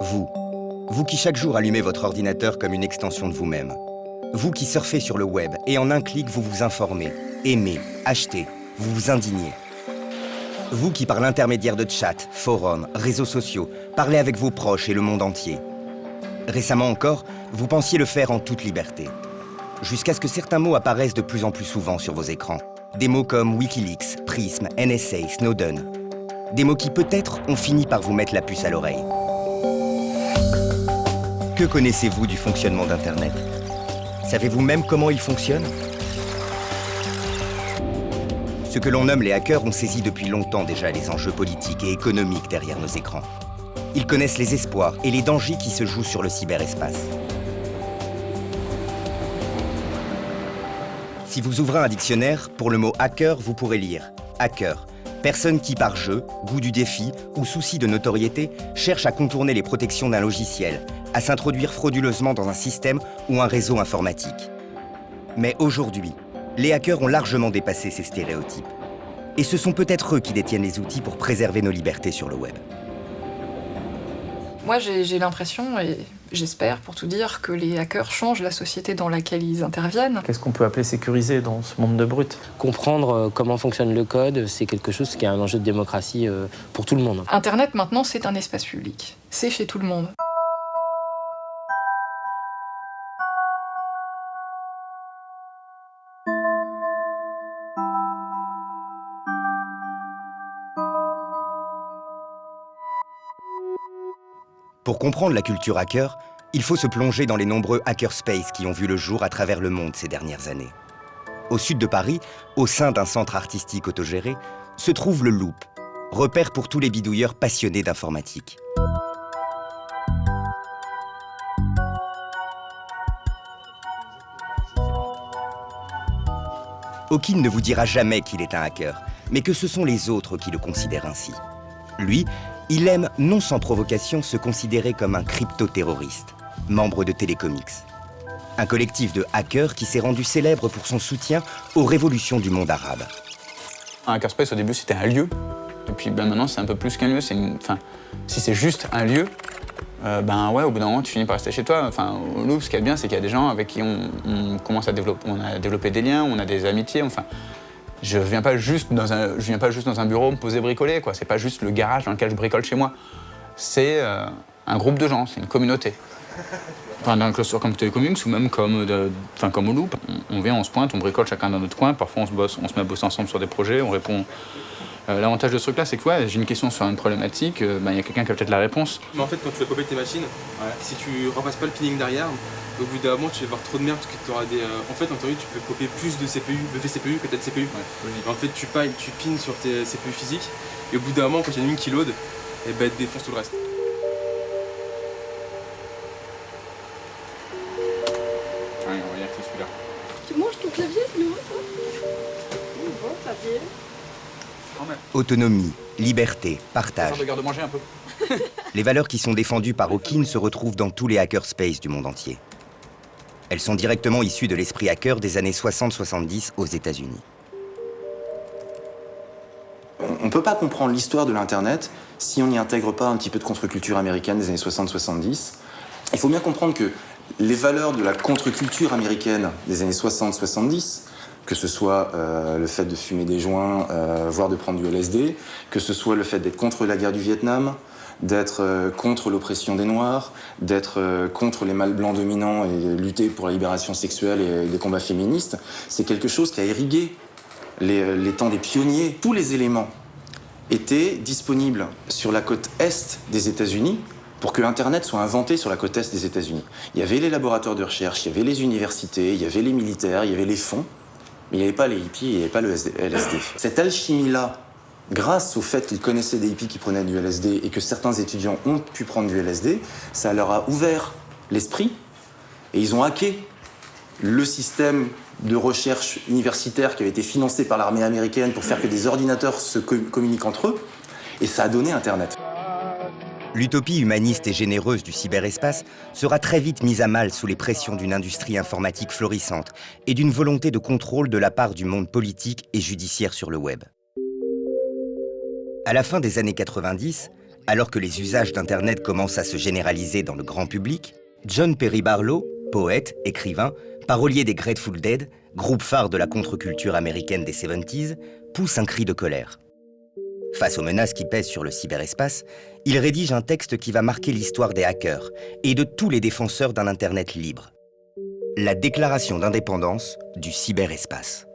Vous. Vous qui chaque jour allumez votre ordinateur comme une extension de vous-même. Vous qui surfez sur le web et en un clic vous vous informez, aimez, achetez, vous vous indignez. Vous qui par l'intermédiaire de chats, forums, réseaux sociaux, parlez avec vos proches et le monde entier. Récemment encore, vous pensiez le faire en toute liberté. Jusqu'à ce que certains mots apparaissent de plus en plus souvent sur vos écrans. Des mots comme Wikileaks, Prism, NSA, Snowden. Des mots qui peut-être ont fini par vous mettre la puce à l'oreille. Que connaissez-vous du fonctionnement d'Internet? Savez-vous même comment il fonctionne? Ce que l'on nomme les hackers ont saisi depuis longtemps déjà les enjeux politiques et économiques derrière nos écrans. Ils connaissent les espoirs et les dangers qui se jouent sur le cyberespace. Si vous ouvrez un dictionnaire, pour le mot hacker, vous pourrez lire hacker, personne qui par jeu, goût du défi ou souci de notoriété cherche à contourner les protections d'un logiciel, à s'introduire frauduleusement dans un système ou un réseau informatique. Mais aujourd'hui, les hackers ont largement dépassé ces stéréotypes. Et ce sont peut-être eux qui détiennent les outils pour préserver nos libertés sur le web. Moi, j'ai l'impression, et j'espère pour tout dire, que les hackers changent la société dans laquelle ils interviennent. Qu'est-ce qu'on peut appeler sécurisé dans ce monde de brut? Comprendre comment fonctionne le code, c'est quelque chose qui est un enjeu de démocratie pour tout le monde. Internet, maintenant, c'est un espace public. C'est chez tout le monde. Pour comprendre la culture hacker, il faut se plonger dans les nombreux hackerspaces qui ont vu le jour à travers le monde ces dernières années. Au sud de Paris, au sein d'un centre artistique autogéré, se trouve le Loop, repère pour tous les bidouilleurs passionnés d'informatique. Hawking ne vous dira jamais qu'il est un hacker, mais que ce sont les autres qui le considèrent ainsi. Lui, il aime, non sans provocation, se considérer comme un crypto-terroriste, membre de Télécomics. Un collectif de hackers qui s'est rendu célèbre pour son soutien aux révolutions du monde arabe. Un hackerspace, au début, c'était un lieu. Et puis maintenant, c'est un peu plus qu'un lieu. Si c'est juste un lieu, au bout d'un moment, tu finis par rester chez toi. Au Loop, ce qui est bien, c'est qu'il y a des gens avec qui on commence à développer. On a développé des liens, on a des amitiés. Je viens pas juste dans un bureau me poser bricoler, quoi. C'est pas juste le garage dans lequel je bricole chez moi. C'est un groupe de gens, c'est une communauté. Dans un cluster comme Télécomics ou même comme au Loop, on vient, on se pointe, on bricole chacun dans notre coin. Parfois on se met à bosser ensemble sur des projets, on répond. L'avantage de ce truc-là, c'est que j'ai une question sur une problématique, y a quelqu'un qui a peut-être la réponse. Mais en fait, quand tu vas popper tes machines, si tu repasses pas le pinning derrière, au bout d'un moment, tu vas avoir trop de merde parce que tu auras des. En fait, en théorie, tu peux popper plus de CPU, de vCPU que de CPU. Ouais. En fait, tu pines sur tes CPU physiques, et au bout d'un moment, quand il y en a une qui load, et elle défonce tout le reste. Ouais, on va dire que c'est celui-là. Tu manges ton clavier, non? Bon clavier. Autonomie, liberté, partage. Ça regarde manger un peu. Les valeurs qui sont défendues par Hawking se retrouvent dans tous les hackerspaces du monde entier. Elles sont directement issues de l'esprit hacker des années 60-70 aux États-Unis. On ne peut pas comprendre l'histoire de l'Internet si on n'y intègre pas un petit peu de contre-culture américaine des années 60-70. Il faut bien comprendre que les valeurs de la contre-culture américaine des années 60-70, que ce soit le fait de fumer des joints, voire de prendre du LSD, que ce soit le fait d'être contre la guerre du Vietnam, d'être contre l'oppression des Noirs, d'être contre les mâles blancs dominants et lutter pour la libération sexuelle et des combats féministes, c'est quelque chose qui a irrigué les temps des pionniers. Tous les éléments étaient disponibles sur la côte est des États-Unis pour que Internet soit inventé sur la côte est des États-Unis. Il y avait les laboratoires de recherche, il y avait les universités, il y avait les militaires, il y avait les fonds, mais il n'y avait pas les hippies et il n'y avait pas le LSD. Cette alchimie-là, grâce au fait qu'ils connaissaient des hippies qui prenaient du LSD et que certains étudiants ont pu prendre du LSD, ça leur a ouvert l'esprit et ils ont hacké le système de recherche universitaire qui avait été financé par l'armée américaine pour faire que des ordinateurs se communiquent entre eux, et ça a donné Internet. L'utopie humaniste et généreuse du cyberespace sera très vite mise à mal sous les pressions d'une industrie informatique florissante et d'une volonté de contrôle de la part du monde politique et judiciaire sur le web. À la fin des années 90, alors que les usages d'Internet commencent à se généraliser dans le grand public, John Perry Barlow, poète, écrivain, parolier des Grateful Dead, groupe phare de la contre-culture américaine des 70s, pousse un cri de colère. Face aux menaces qui pèsent sur le cyberespace, il rédige un texte qui va marquer l'histoire des hackers et de tous les défenseurs d'un Internet libre. La déclaration d'indépendance du cyberespace.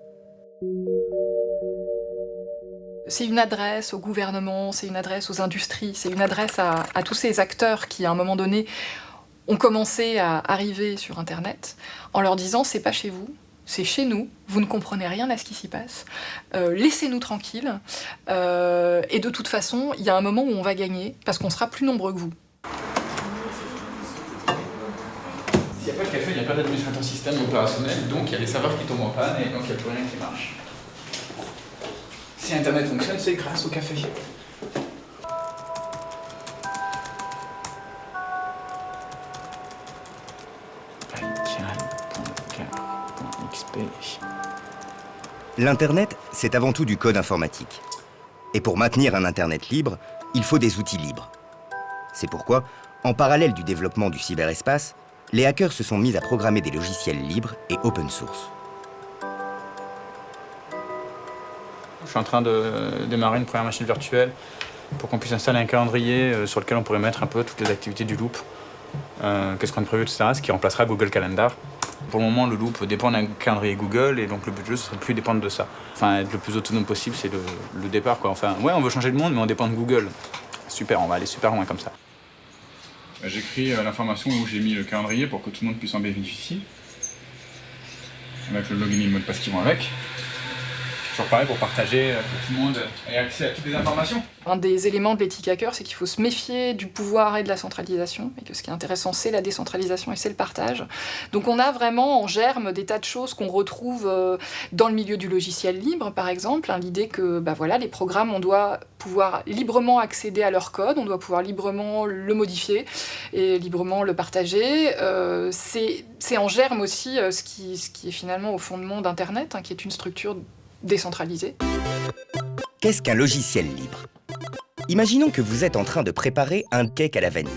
C'est une adresse au gouvernement, c'est une adresse aux industries, c'est une adresse à tous ces acteurs qui, à un moment donné, ont commencé à arriver sur Internet en leur disant « c'est pas chez vous ». C'est chez nous, vous ne comprenez rien à ce qui s'y passe, laissez-nous tranquilles, et de toute façon, il y a un moment où on va gagner, parce qu'on sera plus nombreux que vous. S'il n'y a pas de café, il n'y a pas d'administrateur système opérationnel, donc il y a les serveurs qui tombent en panne et donc il n'y a plus rien qui marche. Si Internet fonctionne, c'est grâce au café. L'Internet, c'est avant tout du code informatique. Et pour maintenir un Internet libre, il faut des outils libres. C'est pourquoi, en parallèle du développement du cyberespace, les hackers se sont mis à programmer des logiciels libres et open source. Je suis en train de démarrer une première machine virtuelle pour qu'on puisse installer un calendrier sur lequel on pourrait mettre un peu toutes les activités du Loop. Qu'est-ce qu'on a prévu, etc., ce qui remplacera Google Calendar. Pour le moment, le Loop dépend d'un calendrier Google et donc le but du jeu, ce serait de plus dépendre de ça. Enfin, être le plus autonome possible, c'est le départ, quoi. Enfin, ouais, on veut changer le monde, mais on dépend de Google. Super, on va aller super loin comme ça. J'écris l'information où j'ai mis le calendrier pour que tout le monde puisse en bénéficier. Avec le login et le mot de passe qui vont avec. Toujours pareil pour partager, que tout le monde ait accès à toutes les informations. Un des éléments de l'éthique hacker, c'est qu'il faut se méfier du pouvoir et de la centralisation, et que ce qui est intéressant, c'est la décentralisation et c'est le partage. Donc on a vraiment en germe des tas de choses qu'on retrouve dans le milieu du logiciel libre, par exemple. L'idée que voilà, les programmes, on doit pouvoir librement accéder à leur code, on doit pouvoir librement le modifier et librement le partager. C'est en germe aussi ce qui est finalement au fondement d'Internet, qui est une structure décentralisée. Qu'est-ce qu'un logiciel libre ? Imaginons que vous êtes en train de préparer un cake à la vanille.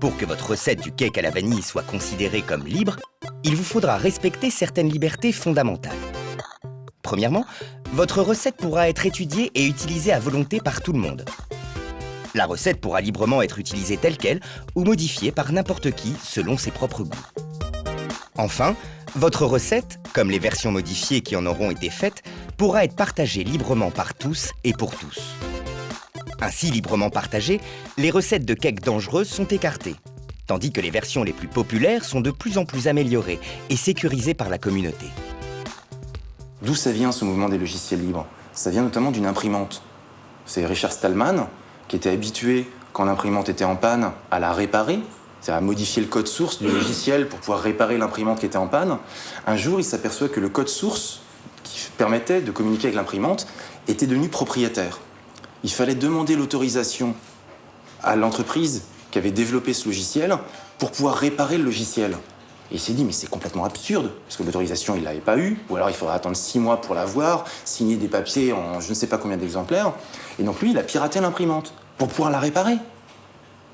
Pour que votre recette du cake à la vanille soit considérée comme libre, il vous faudra respecter certaines libertés fondamentales. Premièrement, votre recette pourra être étudiée et utilisée à volonté par tout le monde. La recette pourra librement être utilisée telle qu'elle ou modifiée par n'importe qui selon ses propres goûts. Enfin, votre recette, comme les versions modifiées qui en auront été faites, pourra être partagée librement par tous et pour tous. Ainsi librement partagées, les recettes de cakes dangereuses sont écartées, tandis que les versions les plus populaires sont de plus en plus améliorées et sécurisées par la communauté. D'où ça vient ce mouvement des logiciels libres? Ça vient notamment d'une imprimante. C'est Richard Stallman qui était habitué, quand l'imprimante était en panne, à la réparer, c'est-à-dire à modifier le code source du logiciel pour pouvoir réparer l'imprimante qui était en panne. Un jour, il s'aperçoit que le code source qui permettait de communiquer avec l'imprimante était devenu propriétaire. Il fallait demander l'autorisation à l'entreprise qui avait développé ce logiciel pour pouvoir réparer le logiciel. Et il s'est dit, mais c'est complètement absurde, parce que l'autorisation, il ne l'avait pas eue, ou alors il faudrait attendre 6 mois pour l'avoir, signer des papiers en je ne sais pas combien d'exemplaires. Et donc lui, il a piraté l'imprimante pour pouvoir la réparer.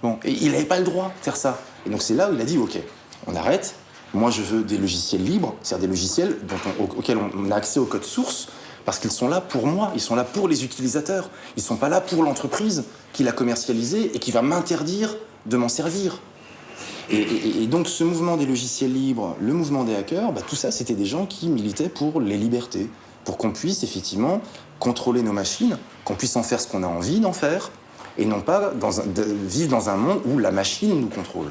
Bon, et il n'avait pas le droit de faire ça. Et donc c'est là où il a dit, ok, on arrête, moi je veux des logiciels libres, c'est-à-dire des logiciels auxquels on a accès au code source, parce qu'ils sont là pour moi, ils sont là pour les utilisateurs. Ils ne sont pas là pour l'entreprise qui l'a commercialisé et qui va m'interdire de m'en servir. Et donc ce mouvement des logiciels libres, le mouvement des hackers, tout ça c'était des gens qui militaient pour les libertés, pour qu'on puisse effectivement contrôler nos machines, qu'on puisse en faire ce qu'on a envie d'en faire, et non pas vivre dans un monde où la machine nous contrôle.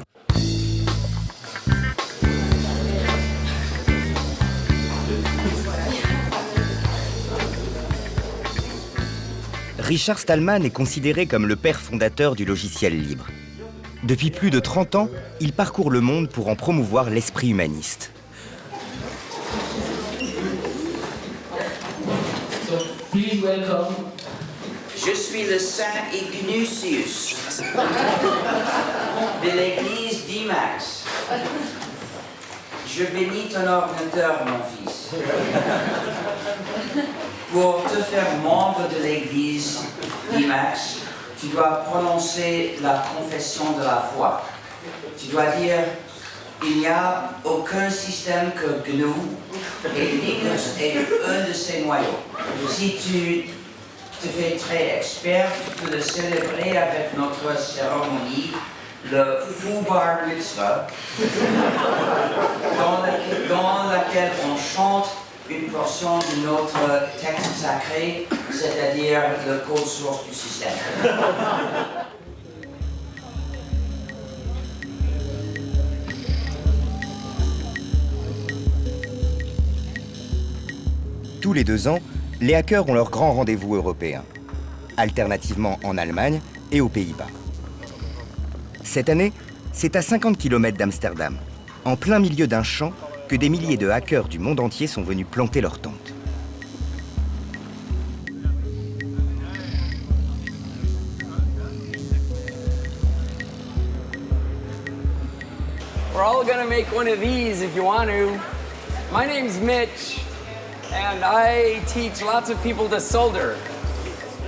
Richard Stallman est considéré comme le père fondateur du logiciel libre. Depuis plus de 30 ans, il parcourt le monde pour en promouvoir l'esprit humaniste. Please welcome. Je suis le Saint Ignatius de l'église d'Imax. Je bénis ton ordinateur, mon fils. Pour te faire membre de l'église d'IMAX, tu dois prononcer la confession de la foi. Tu dois dire, il n'y a aucun système que GNU et Linux est un de ses noyaux. Si tu te fais très expert, tu peux le célébrer avec notre cérémonie, le Fou Bar Mitzvah, dans laquelle on chante une portion de notre texte sacré, c'est-à-dire le code source du système. Tous les 2 ans, les hackers ont leur grand rendez-vous européen, alternativement en Allemagne et aux Pays-Bas. Cette année, c'est à 50 km d'Amsterdam, en plein milieu d'un champ, que des milliers de hackers du monde entier sont venus planter leur tente. We're all gonna make one of these if you want to. My name's Mitch, and I teach lots of people to solder.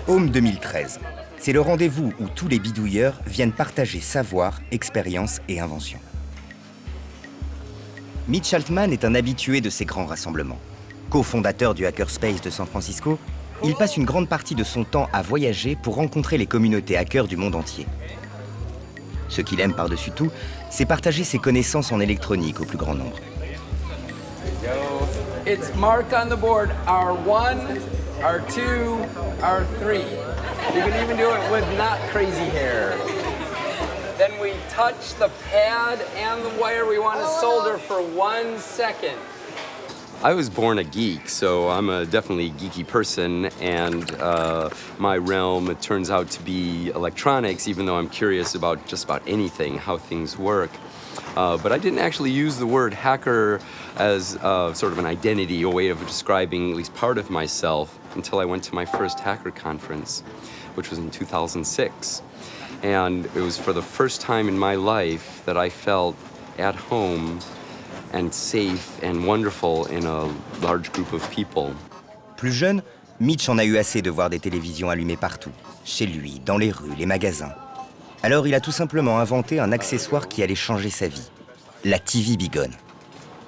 Home 2013, c'est le rendez-vous où tous les bidouilleurs viennent partager savoir, expérience et invention. Mitch Altman est un habitué de ces grands rassemblements. Co-fondateur du Hackerspace de San Francisco, il passe une grande partie de son temps à voyager pour rencontrer les communautés hackers du monde entier. Ce qu'il aime par-dessus tout, c'est partager ses connaissances en électronique au plus grand nombre. It's marked on the board, R1, R2, R3. You can even do it with not crazy hair. Then we touch the pad and the wire we want to solder for 1 second. I was born a geek, so I'm a definitely geeky person, and my realm, it turns out to be electronics, even though I'm curious about just about anything, how things work. But I didn't actually use the word hacker as sort of an identity, a way of describing at least part of myself, until I went to my first hacker conference, which was in 2006. And it was for the first time in my life that I felt at home and safe and wonderful in a large group of people. Plus jeune, Mitch en a eu assez de voir des télévisions allumées partout, chez lui, dans les rues, les magasins. Alors il a tout simplement inventé un accessoire qui allait changer sa vie, la TV Bigone.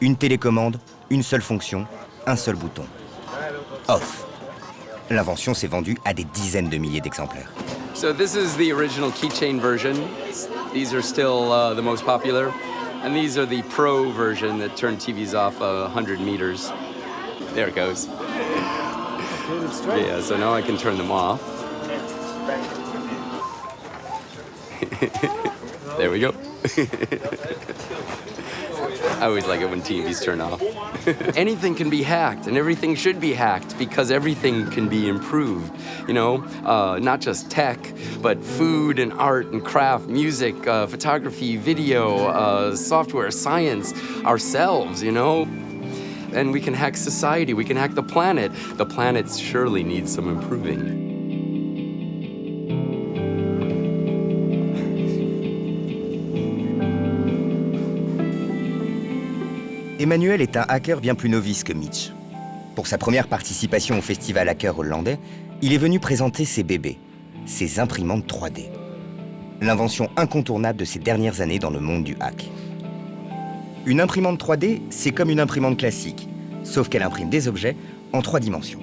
Une télécommande, une seule fonction, un seul bouton. Off. L'invention s'est vendue à des dizaines de milliers d'exemplaires. So this is the original keychain version. These are still the most popular. And these are the pro version that turn TVs off 100 meters. There it goes. Yeah, so now I can turn them off. There we go. I always like it when TVs turn off. Anything can be hacked, and everything should be hacked because everything can be improved. You know, not just tech, but food and art and craft, music, photography, video, software, science, ourselves, you know. And we can hack society, we can hack the planet. The planet surely needs some improving. Emmanuel est un hacker bien plus novice que Mitch. Pour sa première participation au festival hacker hollandais, il est venu présenter ses bébés, ses imprimantes 3D. L'invention incontournable de ces dernières années dans le monde du hack. Une imprimante 3D, c'est comme une imprimante classique, sauf qu'elle imprime des objets en 3 dimensions.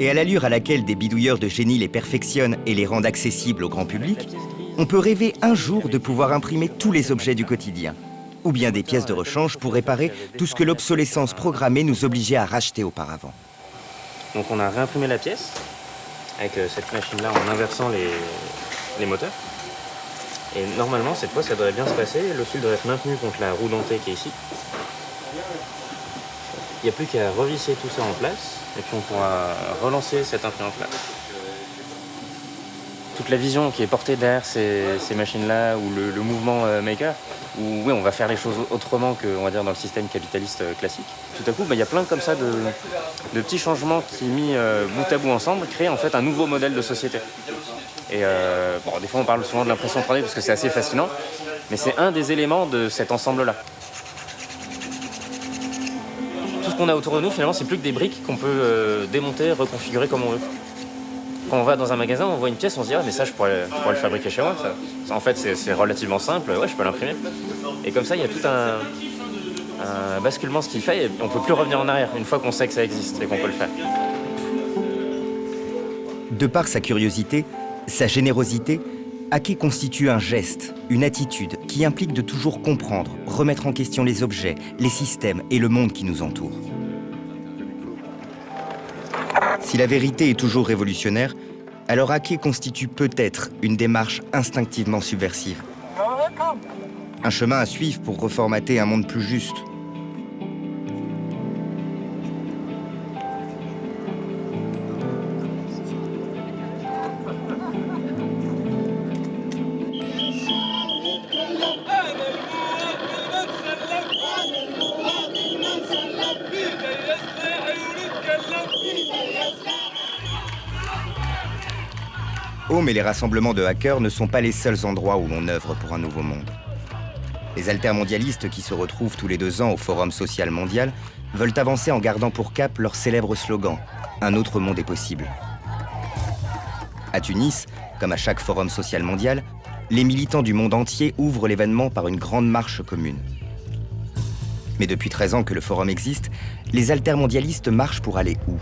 Et à l'allure à laquelle des bidouilleurs de génie les perfectionnent et les rendent accessibles au grand public, on peut rêver un jour de pouvoir imprimer tous les objets du quotidien, ou bien des pièces de rechange pour réparer tout ce que l'obsolescence programmée nous obligeait à racheter auparavant. Donc on a réimprimé la pièce avec cette machine-là en inversant les moteurs. Et normalement, cette fois, ça devrait bien se passer. Le fil devrait être maintenu contre la roue dentée qui est ici. Il n'y a plus qu'à revisser tout ça en place et puis on pourra relancer cette imprimante-là. Toute la vision qui est portée derrière ces machines-là ou le mouvement maker, où oui, on va faire les choses autrement que, on va dire, dans le système capitaliste classique. Tout à coup, il y a plein comme ça de petits changements qui, mis bout à bout ensemble, créent en fait un nouveau modèle de société. Et des fois, on parle souvent de l'impression 3D parce que c'est assez fascinant, mais c'est un des éléments de cet ensemble-là. Tout ce qu'on a autour de nous, finalement, c'est plus que des briques qu'on peut démonter, reconfigurer comme on veut. Quand on va dans un magasin, on voit une pièce, on se dit « Ah, mais ça, je pourrais le fabriquer chez moi. » En fait, c'est relativement simple. Ouais, je peux l'imprimer. Et comme ça, il y a tout un basculement, ce qu'il fait, et on ne peut plus revenir en arrière une fois qu'on sait que ça existe et qu'on peut le faire. De par sa curiosité, sa générosité, hacker constitue un geste, une attitude qui implique de toujours comprendre, remettre en question les objets, les systèmes et le monde qui nous entoure. Si la vérité est toujours révolutionnaire, alors hacker constitue peut-être une démarche instinctivement subversive. Un chemin à suivre pour reformater un monde plus juste. Home et les rassemblements de hackers ne sont pas les seuls endroits où l'on œuvre pour un nouveau monde. Les altermondialistes qui se retrouvent tous les 2 ans au Forum social mondial veulent avancer en gardant pour cap leur célèbre slogan « Un autre monde est possible ». À Tunis, comme à chaque Forum social mondial, les militants du monde entier ouvrent l'événement par une grande marche commune. Mais depuis 13 ans que le Forum existe, les altermondialistes marchent pour aller où ?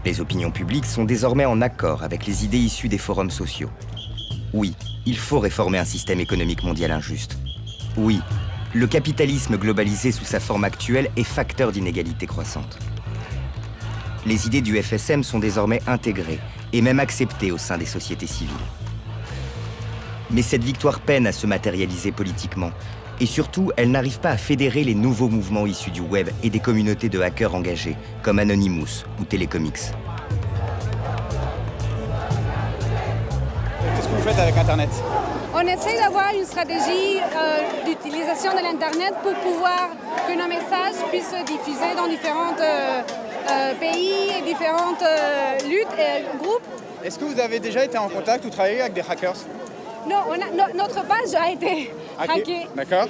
Les opinions publiques sont désormais en accord avec les idées issues des forums sociaux. Oui, il faut réformer un système économique mondial injuste. Oui, le capitalisme globalisé sous sa forme actuelle est facteur d'inégalités croissantes. Les idées du FSM sont désormais intégrées et même acceptées au sein des sociétés civiles. Mais cette victoire peine à se matérialiser politiquement. Et surtout, elle n'arrive pas à fédérer les nouveaux mouvements issus du web et des communautés de hackers engagés, comme Anonymous ou Telecomics. Qu'est-ce que vous faites avec Internet ? On essaie d'avoir une stratégie d'utilisation de l'Internet pour pouvoir que nos messages puissent se diffuser dans différents pays et différentes luttes et groupes. Est-ce que vous avez déjà été en contact ou travaillé avec des hackers ? Non, notre page a été hackée. D'accord.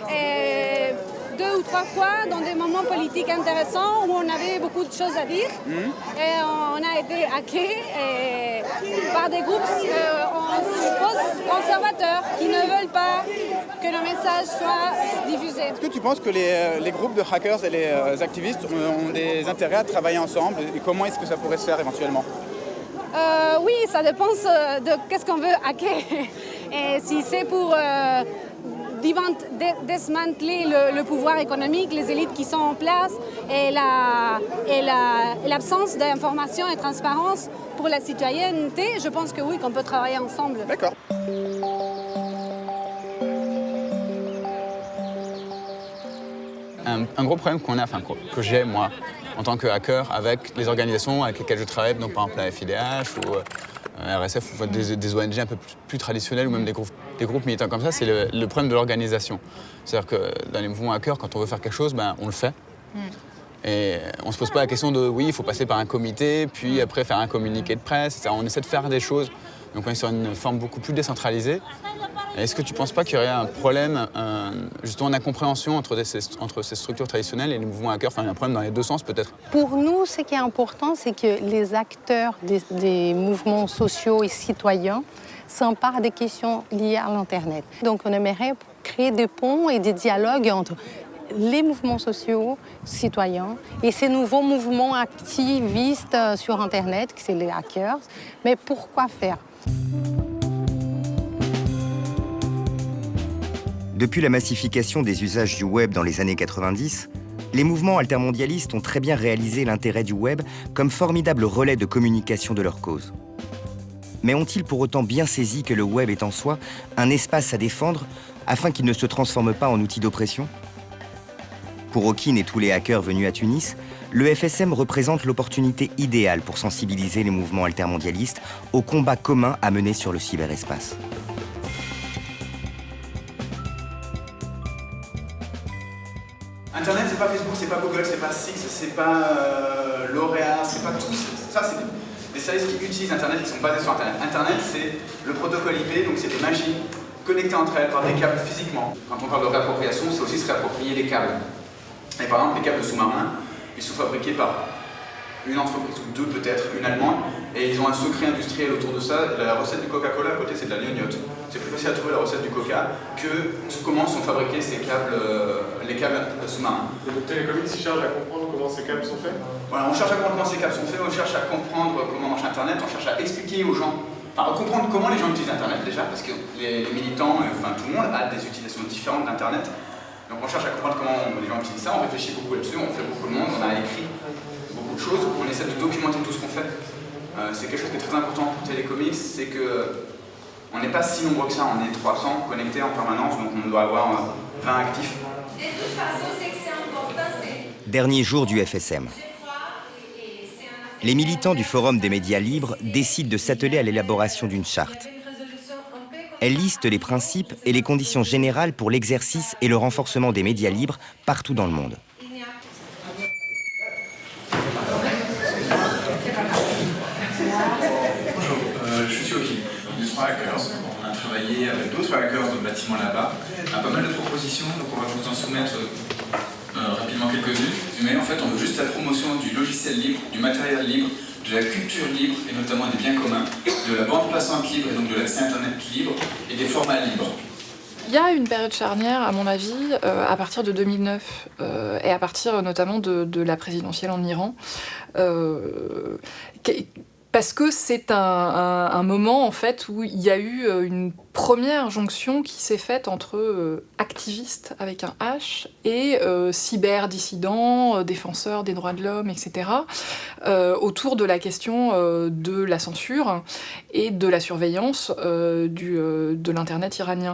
2 ou 3 fois dans des moments politiques intéressants où on avait beaucoup de choses à dire. Et on a été hacké par des groupes, on suppose, conservateurs qui ne veulent pas que nos messages soient diffusés. Est-ce que tu penses que les groupes de hackers et les activistes ont des intérêts à travailler ensemble et comment est-ce que ça pourrait se faire éventuellement ? Oui, ça dépend de qu'est-ce qu'on veut hacker. Et si c'est pour démanteler le pouvoir économique, les élites qui sont en place et l'absence d'information et de transparence pour la citoyenneté, je pense que oui, qu'on peut travailler ensemble. D'accord. Un gros problème qu'on a, que j'ai moi, en tant que hacker, avec les organisations avec lesquelles je travaille, donc par exemple la FIDH ou RSF ou des ONG un peu plus traditionnelles ou même des groupes militants comme ça, c'est le problème de l'organisation. C'est-à-dire que dans les mouvements hackers, quand on veut faire quelque chose, on le fait. Et on ne se pose pas la question de oui, il faut passer par un comité, puis après faire un communiqué de presse, etc. On essaie de faire des choses. Donc on est sur une forme beaucoup plus décentralisée. Est-ce que tu ne penses pas qu'il y aurait un problème justement d'incompréhension entre ces structures traditionnelles et les mouvements hackers, enfin un problème dans les 2 sens peut-être? Pour nous, ce qui est important, c'est que les acteurs des mouvements sociaux et citoyens s'emparent des questions liées à l'Internet. Donc on aimerait créer des ponts et des dialogues entre les mouvements sociaux, citoyens, et ces nouveaux mouvements activistes sur Internet, qui c'est les hackers. Mais pourquoi faire? Depuis la massification des usages du web dans les années 90, les mouvements altermondialistes ont très bien réalisé l'intérêt du web comme formidable relais de communication de leur cause. Mais ont-ils pour autant bien saisi que le web est en soi un espace à défendre afin qu'il ne se transforme pas en outil d'oppression? Pour Okin et tous les hackers venus à Tunis, le FSM représente l'opportunité idéale pour sensibiliser les mouvements altermondialistes au combat commun à mener sur le cyberespace. Internet, c'est pas Facebook, c'est pas Google, c'est pas Six, c'est pas L'Oréal, c'est pas tout. Ça, c'est des services qui utilisent Internet, qui sont basés sur Internet. Internet, c'est le protocole IP, donc c'est des machines connectées entre elles par des câbles physiquement. Quand on parle de réappropriation, c'est aussi se réapproprier les câbles. Et par exemple, les câbles sous-marins, Ils sont fabriqués par une entreprise ou deux peut-être, une allemande, et ils ont un secret industriel autour de ça. La recette du Coca-Cola à côté, c'est de la gnognotte. C'est plus facile à trouver la recette du Coca que comment sont fabriqués ces câbles, les câbles sous-marins. Et donc Télécomics, ils cherchent à comprendre comment ces câbles sont faits? Voilà, on cherche à comprendre comment ces câbles sont faits, on cherche à comprendre comment marche Internet, on cherche à expliquer aux gens, à comprendre comment les gens utilisent Internet déjà, parce que les militants, enfin tout le monde a des utilisations différentes d'Internet. Donc on cherche à comprendre comment les gens utilisent ça, on réfléchit beaucoup là-dessus, on fait beaucoup de monde, on a écrit beaucoup de choses, on essaie de documenter tout ce qu'on fait. C'est quelque chose qui est très important pour Télécomics, c'est que on n'est pas si nombreux que ça, on est 300 connectés en permanence, donc on doit avoir 20 actifs. De toute façon, c'est que c'est important, c'est... Dernier jour du FSM. Les militants du Forum des médias libres décident de s'atteler à l'élaboration d'une charte. Elle liste les principes et les conditions générales pour l'exercice et le renforcement des médias libres partout dans le monde. Je suis Oki, du 3 Hackers. On a travaillé avec d'autres hackers dans le bâtiment là-bas. On a pas mal de propositions, donc on va vous en soumettre rapidement quelques-unes. Mais en fait, on veut juste la promotion du logiciel libre, du matériel libre, de la culture libre, et notamment des biens communs, de la bande passante libre, et donc de l'accès Internet libre, et des formats libres. Il y a une période charnière, à mon avis, à partir de 2009, et à partir notamment de la présidentielle en Iran, parce que c'est un moment en fait où il y a eu une première jonction qui s'est faite entre activistes avec un H et cyberdissidents, défenseurs des droits de l'homme, etc., autour de la question de la censure et de la surveillance de l'Internet iranien.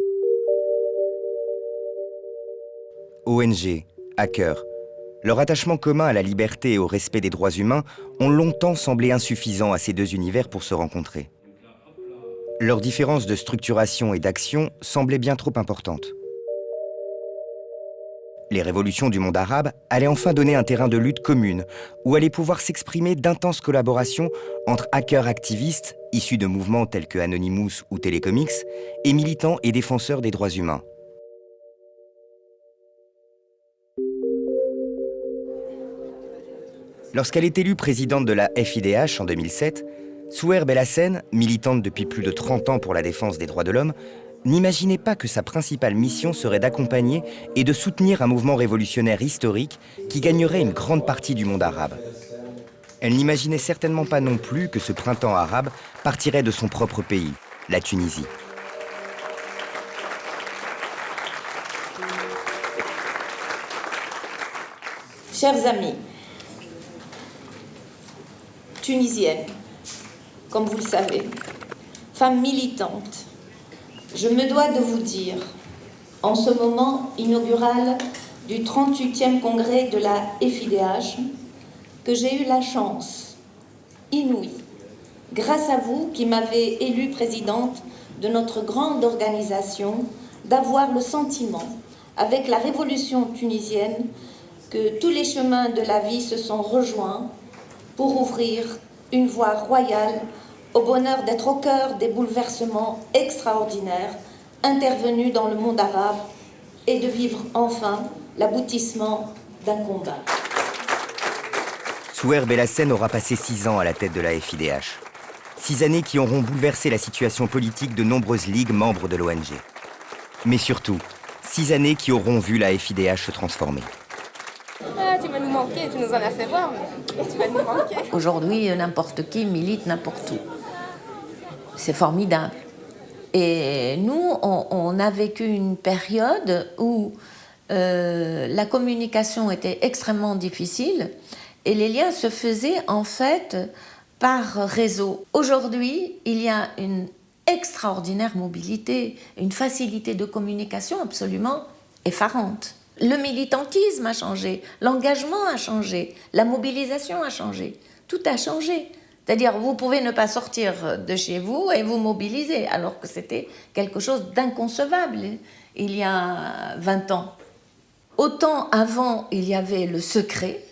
ONG, hackers, leur attachement commun à la liberté et au respect des droits humains ont longtemps semblé insuffisants à ces deux univers pour se rencontrer. Leur différence de structuration et d'action semblait bien trop importante. Les révolutions du monde arabe allaient enfin donner un terrain de lutte commune où allaient pouvoir s'exprimer d'intenses collaborations entre hackers activistes issus de mouvements tels que Anonymous ou Télécomics et militants et défenseurs des droits humains. Lorsqu'elle est élue présidente de la FIDH en 2007, Souher Belhassen, militante depuis plus de 30 ans pour la défense des droits de l'homme, n'imaginait pas que sa principale mission serait d'accompagner et de soutenir un mouvement révolutionnaire historique qui gagnerait une grande partie du monde arabe. Elle n'imaginait certainement pas non plus que ce printemps arabe partirait de son propre pays, la Tunisie. Chers amis, tunisienne, comme vous le savez, femme militante, je me dois de vous dire, en ce moment inaugural du 38e congrès de la FIDH, que j'ai eu la chance inouïe, grâce à vous qui m'avez élue présidente de notre grande organisation, d'avoir le sentiment, avec la révolution tunisienne, que tous les chemins de la vie se sont rejoints pour ouvrir une voie royale au bonheur d'être au cœur des bouleversements extraordinaires intervenus dans le monde arabe et de vivre enfin l'aboutissement d'un combat. Souher Belhassen aura passé 6 ans à la tête de la FIDH. 6 années qui auront bouleversé la situation politique de nombreuses ligues membres de l'ONG. Mais surtout, 6 années qui auront vu la FIDH se transformer. Ah, tu vas nous manquer, tu nous en as fait voir, mais tu vas nous manquer. Aujourd'hui, n'importe qui milite n'importe où. C'est formidable. Et nous, on a vécu une période où la communication était extrêmement difficile et les liens se faisaient en fait par réseau. Aujourd'hui, il y a une extraordinaire mobilité, une facilité de communication absolument effarante. Le militantisme a changé, l'engagement a changé, la mobilisation a changé, tout a changé. C'est-à-dire, vous pouvez ne pas sortir de chez vous et vous mobiliser, alors que c'était quelque chose d'inconcevable il y a 20 ans. Autant avant, il y avait le secret,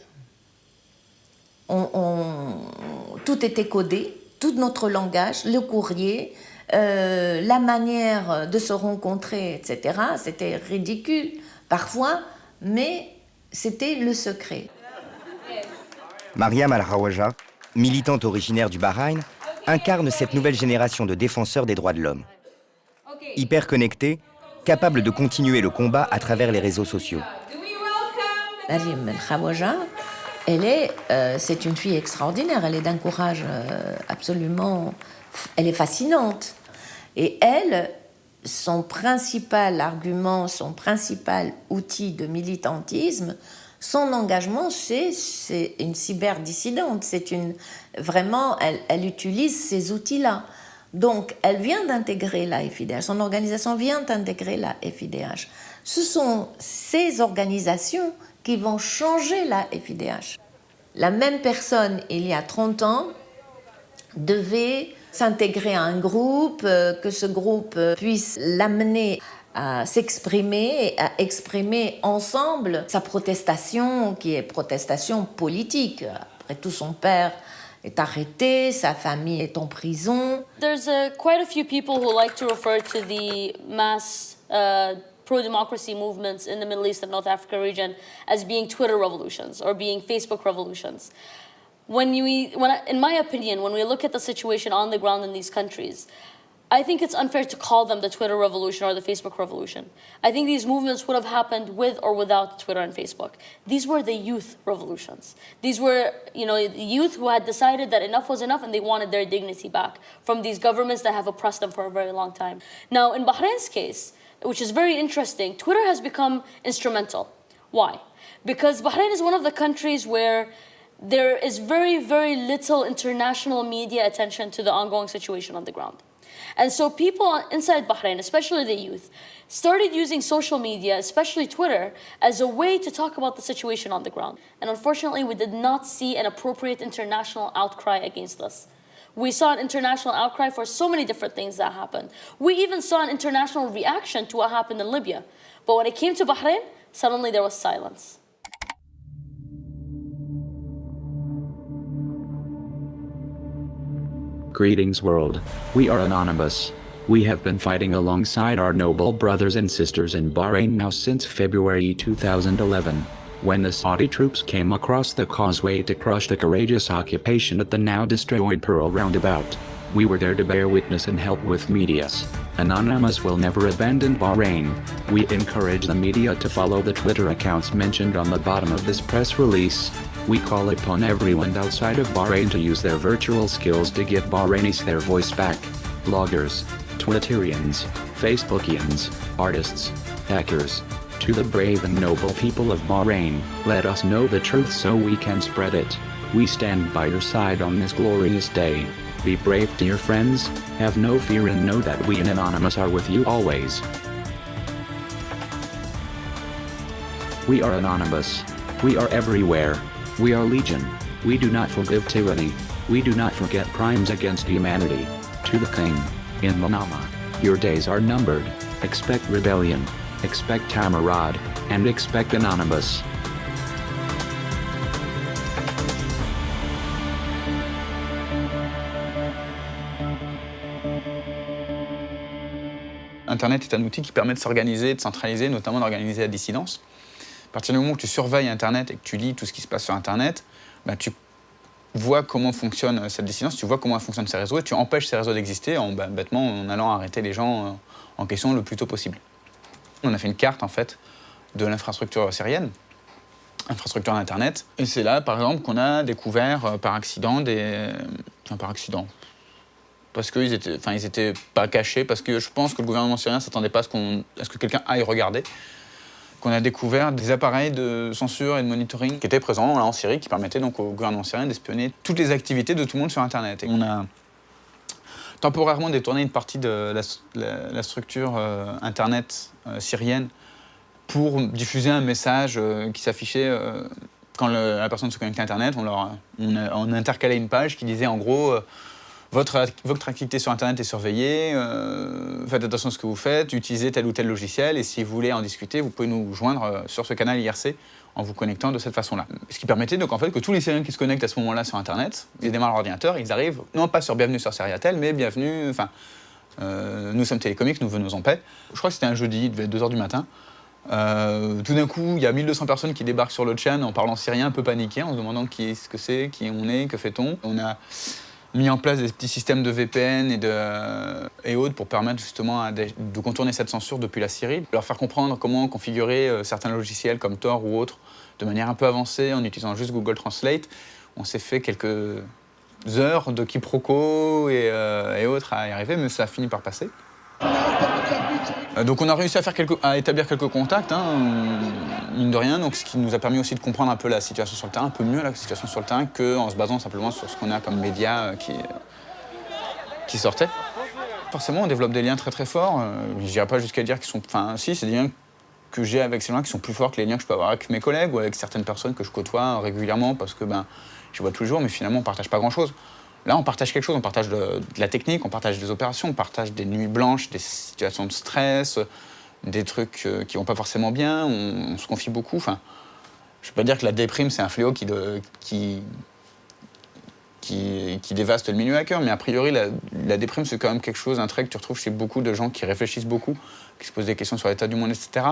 tout était codé, tout notre langage, le courrier, la manière de se rencontrer, etc. C'était ridicule parfois, mais c'était le secret. Mariam Al-Rawaja, militante originaire du Bahreïn, incarne cette nouvelle génération de défenseurs des droits de l'homme. Hyper connectée, capable de continuer le combat à travers les réseaux sociaux. Mariam Al-Rawaja, c'est une fille extraordinaire, elle est d'un courage absolument... Elle est fascinante. Et elle, son principal argument, son principal outil de militantisme, son engagement, c'est une cyberdissidente. Vraiment, elle utilise ces outils-là. Donc, elle vient d'intégrer la FIDH. Son organisation vient d'intégrer la FIDH. Ce sont ces organisations qui vont changer la FIDH. La même personne, il y a 30 ans, devait s'intégrer à un groupe, que ce groupe puisse l'amener à s'exprimer et à exprimer ensemble sa protestation, qui est protestation politique. Après tout, son père est arrêté, sa famille est en prison. There's quite a few people who like to refer to the mass pro-democracy movements in the Middle East and North Africa region as being Twitter revolutions or being Facebook revolutions. In my opinion, when we look at the situation on the ground in these countries, I think it's unfair to call them the Twitter revolution or the Facebook revolution. I think these movements would have happened with or without Twitter and Facebook. These were the youth revolutions. These were, the youth who had decided that enough was enough and they wanted their dignity back from these governments that have oppressed them for a very long time. Now, in Bahrain's case, which is very interesting, Twitter has become instrumental. Why? Because Bahrain is one of the countries where there is very, very little international media attention to the ongoing situation on the ground. And so people inside Bahrain, especially the youth, started using social media, especially Twitter, as a way to talk about the situation on the ground. And unfortunately, we did not see an appropriate international outcry against this. We saw an international outcry for so many different things that happened. We even saw an international reaction to what happened in Libya. But when it came to Bahrain, suddenly there was silence. Greetings world. We are Anonymous. We have been fighting alongside our noble brothers and sisters in Bahrain now since February 2011, when the Saudi troops came across the causeway to crush the courageous occupation at the now destroyed Pearl Roundabout. We were there to bear witness and help with medias. Anonymous will never abandon Bahrain. We encourage the media to follow the Twitter accounts mentioned on the bottom of this press release. We call upon everyone outside of Bahrain to use their virtual skills to give Bahrainis their voice back. Bloggers, Twitterians, Facebookians, artists, hackers. To the brave and noble people of Bahrain, let us know the truth so we can spread it. We stand by your side on this glorious day. Be brave, dear friends, have no fear and know that we in Anonymous are with you always. We are Anonymous. We are everywhere. We are Legion. We do not forgive tyranny. We do not forget crimes against humanity. To the King, in Manama, your days are numbered. Expect rebellion. Expect Tamarad, and expect Anonymous. Internet est un outil qui permet de s'organiser, de centraliser, notamment d'organiser la dissidence. À partir du moment où tu surveilles Internet et que tu lis tout ce qui se passe sur Internet, tu vois comment fonctionne cette dissidence, tu vois comment fonctionnent ces réseaux et tu empêches ces réseaux d'exister bêtement en allant arrêter les gens en question le plus tôt possible. On a fait une carte en fait de l'infrastructure syrienne, infrastructure Internet, et c'est là par exemple qu'on a découvert par accident parce qu'ils étaient pas cachés, parce que je pense que le gouvernement syrien s'attendait pas à ce que quelqu'un aille regarder, qu'on a découvert des appareils de censure et de monitoring qui étaient présents là, en Syrie, qui permettaient donc au gouvernement syrien d'espionner toutes les activités de tout le monde sur Internet. Et on a temporairement détourné une partie de la structure Internet syrienne pour diffuser un message qui s'affichait quand la personne se connectait à Internet. On a intercalé une page qui disait en gros votre activité sur Internet est surveillée, faites attention à ce que vous faites, utilisez tel ou tel logiciel, et si vous voulez en discuter, vous pouvez nous joindre sur ce canal IRC en vous connectant de cette façon-là. Ce qui permettait donc en fait que tous les Syriens qui se connectent à ce moment-là sur Internet, ils démarrent leur ordinateur, ils arrivent, non pas sur Bienvenue sur Syriatel, mais Bienvenue, nous sommes Télécomics, nous venons en paix. Je crois que c'était un jeudi, il devait être 2h du matin. Tout d'un coup, il y a 1200 personnes qui débarquent sur le chan en parlant syrien, un peu paniqués, en se demandant qui est-ce que c'est, qui on est, que fait-on. On a mis en place des petits systèmes de VPN et autres pour permettre justement de contourner cette censure depuis la Syrie, leur faire comprendre comment configurer certains logiciels comme Tor ou autres de manière un peu avancée en utilisant juste Google Translate. On s'est fait quelques heures de quiproquos et autres à y arriver, mais ça a fini par passer. Donc on a réussi à établir quelques contacts, mine de rien, donc ce qui nous a permis aussi de comprendre un peu la situation sur le terrain, un peu mieux la situation sur le terrain qu'en se basant simplement sur ce qu'on a comme médias qui sortaient. Forcément, on développe des liens très très forts. Je n'irai pas jusqu'à dire qu'ils sont... Enfin, si, c'est des liens que j'ai avec ces gens qui sont plus forts que les liens que je peux avoir avec mes collègues ou avec certaines personnes que je côtoie régulièrement parce que je vois tous les jours, mais finalement on ne partage pas grand-chose. Là, on partage quelque chose, on partage de la technique, on partage des opérations, on partage des nuits blanches, des situations de stress, des trucs qui vont pas forcément bien, on se confie beaucoup. Enfin, je ne vais pas dire que la déprime, c'est un fléau qui dévaste le milieu hacker, mais a priori, la déprime, c'est quand même quelque chose, un trait que tu retrouves chez beaucoup de gens qui réfléchissent beaucoup, qui se posent des questions sur l'état du monde, etc.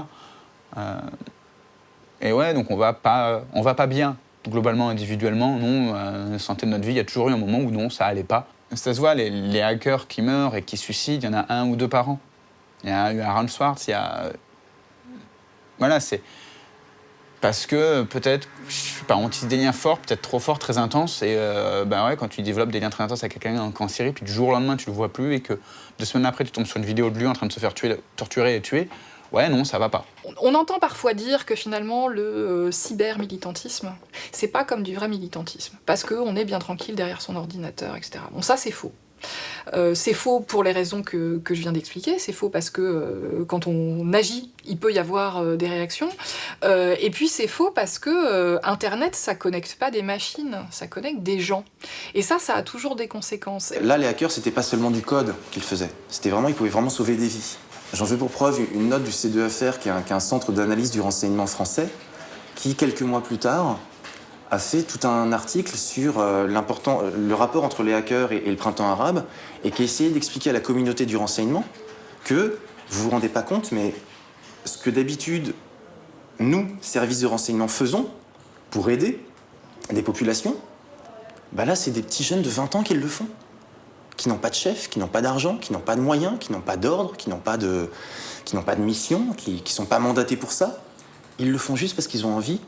Et ouais, donc on va pas bien. Globalement, individuellement, non, la santé de notre vie, il y a toujours eu un moment où non, ça allait pas. Ça se voit, les hackers qui meurent et qui suicident, il y en a 1 ou 2 par an. Il y a eu Aaron Swartz, il y a... Voilà, c'est... Parce que peut-être, je sais pas, on tisse des liens forts, peut-être trop forts, très intenses, et quand tu développes des liens très intenses avec quelqu'un en Syrie, puis du jour au lendemain, tu le vois plus, et que 2 semaines après, tu tombes sur une vidéo de lui en train de se faire torturer et tuer, ouais, non, ça va pas. On entend parfois dire que finalement le cyber-militantisme, c'est pas comme du vrai militantisme, parce qu'on est bien tranquille derrière son ordinateur, etc. Bon, ça c'est faux. C'est faux pour les raisons que je viens d'expliquer, c'est faux parce que quand on agit, il peut y avoir des réactions, et puis c'est faux parce que Internet, ça connecte pas des machines, ça connecte des gens. Et ça a toujours des conséquences. Là, les hackers, c'était pas seulement du code qu'ils faisaient, ils pouvaient vraiment sauver des vies. J'en veux pour preuve une note du C2FR, qui est un centre d'analyse du renseignement français, qui, quelques mois plus tard, a fait tout un article sur le rapport entre les hackers et le printemps arabe, et qui a essayé d'expliquer à la communauté du renseignement que, vous vous rendez pas compte, mais ce que d'habitude, nous, services de renseignement, faisons pour aider des populations, là, c'est des petits jeunes de 20 ans qui le font. Qui n'ont pas de chef, qui n'ont pas d'argent, qui n'ont pas de moyens, qui n'ont pas d'ordre, qui n'ont pas de mission, qui ne sont pas mandatés pour ça. Ils le font juste parce qu'ils ont envie.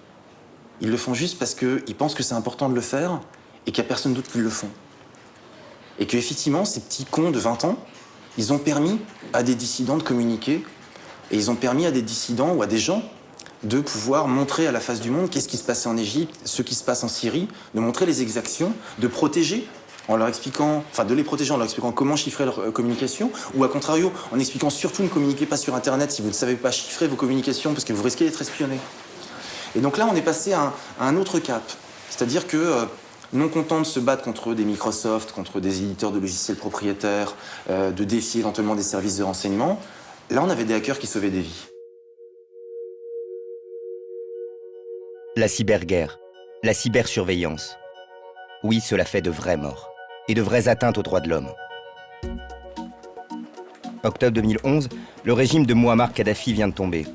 Ils le font juste parce qu'ils pensent que c'est important de le faire et qu'il n'y a personne d'autre qui le font. Et qu'effectivement, ces petits cons de 20 ans, ils ont permis à des dissidents de communiquer et ils ont permis à des dissidents ou à des gens de pouvoir montrer à la face du monde qu'est-ce qui se passait en Égypte, ce qui se passe en Syrie, de montrer les exactions, de protéger de les protéger en leur expliquant comment chiffrer leur communication, ou à contrario, en expliquant surtout ne communiquez pas sur Internet si vous ne savez pas chiffrer vos communications parce que vous risquez d'être espionné. Et donc là, on est passé à un autre cap. C'est-à-dire que, non content de se battre contre des Microsoft, contre des éditeurs de logiciels propriétaires, de défier éventuellement des services de renseignement, là, on avait des hackers qui sauvaient des vies. La cyberguerre, la cybersurveillance. Oui, cela fait de vraies morts. Et de vraies atteintes aux droits de l'homme. Octobre 2011, le régime de Mouammar Kadhafi vient de tomber.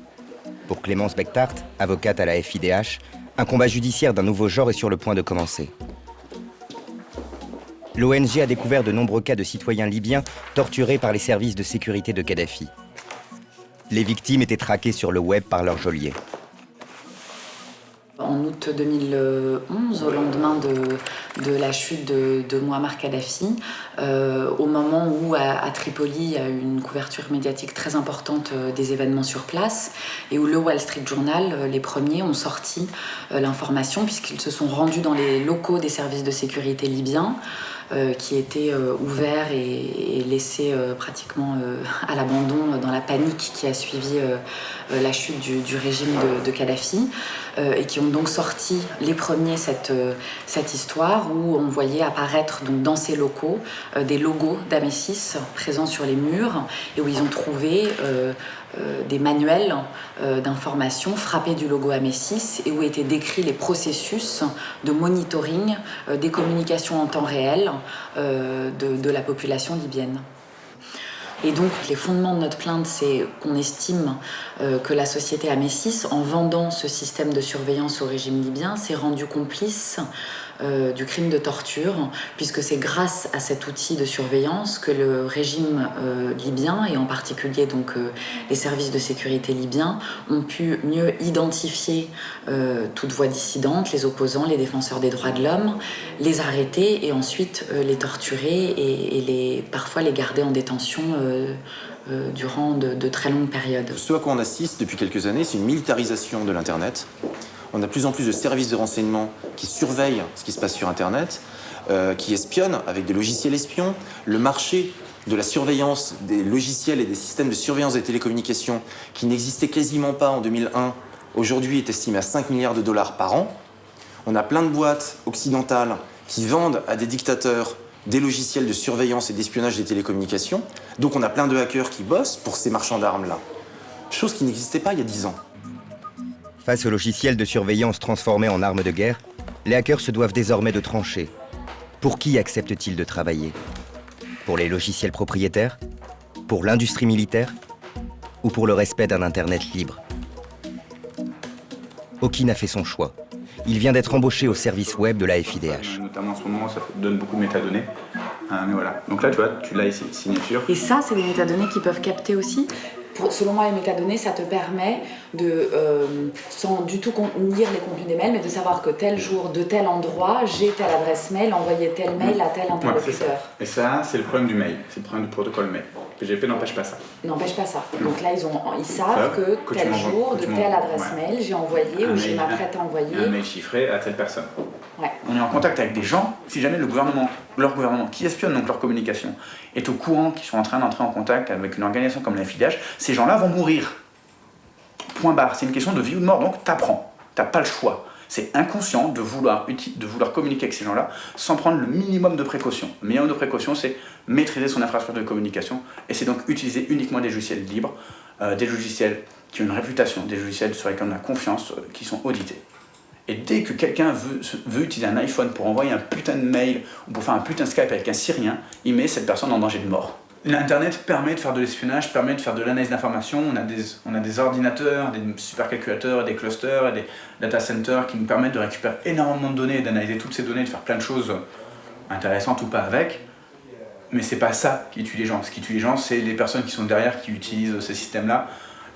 Pour Clémence Bechtart, avocate à la FIDH, un combat judiciaire d'un nouveau genre est sur le point de commencer. L'ONG a découvert de nombreux cas de citoyens libyens torturés par les services de sécurité de Kadhafi. Les victimes étaient traquées sur le web par leurs geôliers. En août 2011, au lendemain de la chute de Mouammar Kadhafi, au moment où à Tripoli il y a eu une couverture médiatique très importante des événements sur place et où le Wall Street Journal, les premiers, ont sorti l'information puisqu'ils se sont rendus dans les locaux des services de sécurité libyens qui étaient ouverts et laissés pratiquement à l'abandon dans la panique qui a suivi la chute du régime de Kadhafi, et qui ont donc sorti les premiers cette histoire où on voyait apparaître donc, dans ces locaux des logos d'Amésis présents sur les murs et où ils ont trouvé des manuels d'information frappés du logo Amésis et où étaient décrits les processus de monitoring des communications en temps réel de la population libyenne. Et donc les fondements de notre plainte, c'est qu'on estime que la société Amésis, en vendant ce système de surveillance au régime libyen, s'est rendue complice du crime de torture, puisque c'est grâce à cet outil de surveillance que le régime libyen, et en particulier donc, les services de sécurité libyens, ont pu mieux identifier toute voix dissidente, les opposants, les défenseurs des droits de l'homme, les arrêter et ensuite les torturer et parfois les garder en détention durant de très longues périodes. Ce à quoi on assiste depuis quelques années, c'est une militarisation de l'Internet. On a de plus en plus de services de renseignement qui surveillent ce qui se passe sur Internet, qui espionnent avec des logiciels espions. Le marché de la surveillance des logiciels et des systèmes de surveillance des télécommunications, qui n'existait quasiment pas en 2001, aujourd'hui est estimé à 5 milliards de dollars par an. On a plein de boîtes occidentales qui vendent à des dictateurs des logiciels de surveillance et d'espionnage des télécommunications. Donc on a plein de hackers qui bossent pour ces marchands d'armes-là. Chose qui n'existait pas il y a 10 ans. Face aux logiciels de surveillance transformés en armes de guerre, les hackers se doivent désormais de trancher. Pour qui acceptent-ils de travailler? Pour les logiciels propriétaires? Pour l'industrie militaire? Ou pour le respect d'un Internet libre? Okin a fait son choix. Il vient d'être embauché au service web de la FIDH. Notamment en ce moment, ça donne beaucoup de métadonnées. Mais voilà. Donc là, tu vois, tu l'as ici, signature. Et ça, c'est des métadonnées qui peuvent capter aussi. Selon moi, les métadonnées, ça te permet de, sans du tout lire les contenus des mails, mais de savoir que tel jour, de tel endroit, j'ai telle adresse mail, envoyer tel mail à tel interlocuteur. Ouais, et ça, c'est le problème du mail, c'est le problème du protocole mail. PGP n'empêche pas ça. N'empêche pas ça. Donc là, ils savent que tel jour, de telle adresse mail, j'ai envoyé ou je m'apprête à envoyer. Un mail chiffré à telle personne. Ouais. On est en contact avec des gens, si jamais leur gouvernement, qui espionne donc leur communication, est au courant qu'ils sont en train d'entrer en contact avec une organisation comme la FIDH, ces gens-là vont mourir. Point barre. C'est une question de vie ou de mort, donc t'apprends. T'as pas le choix. C'est inconscient de vouloir communiquer avec ces gens-là sans prendre le minimum de précautions. Le minimum de précautions, c'est maîtriser son infrastructure de communication, et c'est donc utiliser uniquement des logiciels libres, des logiciels qui ont une réputation, des logiciels sur lesquels on a confiance, qui sont audités. Et dès que quelqu'un veut utiliser un iPhone pour envoyer un putain de mail ou pour faire un putain de Skype avec un Syrien, il met cette personne en danger de mort. L'Internet permet de faire de l'espionnage, permet de faire de l'analyse d'informations. On a des ordinateurs, des supercalculateurs, des clusters, et des data centers qui nous permettent de récupérer énormément de données, d'analyser toutes ces données, de faire plein de choses intéressantes ou pas avec. Mais c'est pas ça qui tue les gens. Ce qui tue les gens, c'est les personnes qui sont derrière, qui utilisent ces systèmes-là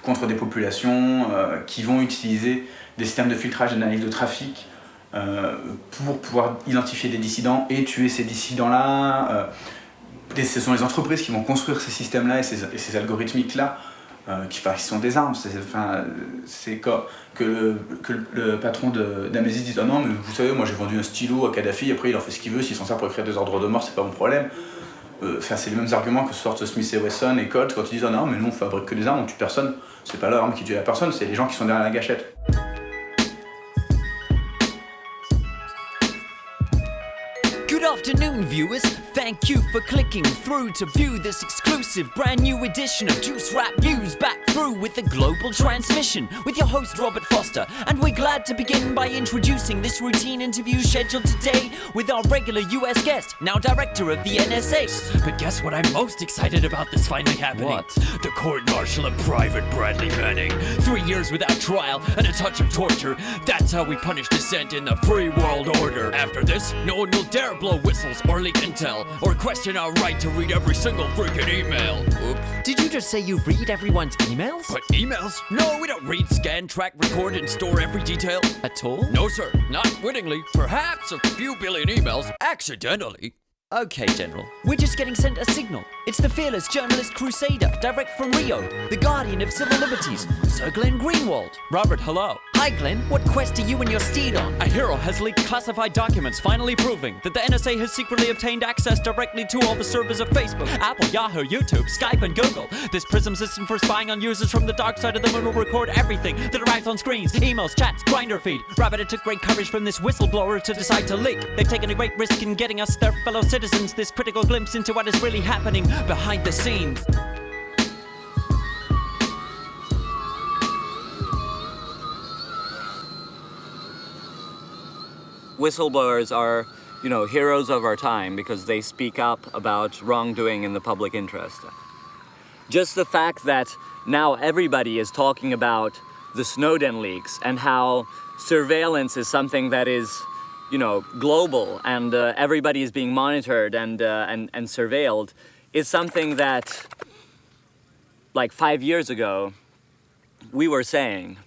contre des populations, qui vont utiliser des systèmes de filtrage et d'analyse de trafic pour pouvoir identifier des dissidents et tuer ces dissidents-là. Ce sont les entreprises qui vont construire ces systèmes-là et ces algorithmiques-là qui sont des armes. C'est que le patron d'Amésis dise « Ah non, mais vous savez, moi j'ai vendu un stylo à Kadhafi, après il en fait ce qu'il veut, s'il s'en sert pour écrire des ordres de mort, c'est pas mon problème. » C'est les mêmes arguments que sortent Smith & Wesson et Colt quand ils disent « Ah non, mais nous on fabrique que des armes, on tue personne. » C'est pas l'arme qui tue la personne, c'est les gens qui sont derrière la gâchette. Good afternoon, viewers. Thank you for clicking through to view this exclusive brand new edition of Juice Rap News, back through with a global transmission with your host Robert Foster, and we're glad to begin by introducing this routine interview scheduled today with our regular US guest, now director of the NSA. But guess what I'm most excited about this finally happening? What? The court-martial of Private Bradley Manning. 3 years without trial and a touch of torture. That's how we punish dissent in the free world order. After this, no one will dare blow whistles or leak intel or question our right to read every single freaking email. Oops. Did you just say you read everyone's emails? But emails? No, we don't read, scan, track, record, and store every detail. At all? No, sir. Not wittingly. Perhaps a few billion emails accidentally. Okay, General. We're just getting sent a signal. It's the fearless journalist crusader, direct from Rio, the guardian of civil liberties, Sir Glenn Greenwald. Robert, hello. Hi, Glenn. What quest are you and your steed on? A hero has leaked classified documents, finally proving that the NSA has secretly obtained access directly to all the servers of Facebook, Apple, Yahoo, YouTube, Skype, and Google. This PRISM system for spying on users from the dark side of the moon will record everything that arrives on screens, emails, chats, Grindr feed. Rabbit, it took great courage from this whistleblower to decide to leak. They've taken a great risk in getting us, their fellow citizens, this critical glimpse into what is really happening behind the scenes. Whistleblowers are, heroes of our time because they speak up about wrongdoing in the public interest. just the fact that now everybody is talking about the Snowden leaks and how surveillance is something that is, global and everybody is being monitored and surveilled is something that, like 5 years ago, we were saying.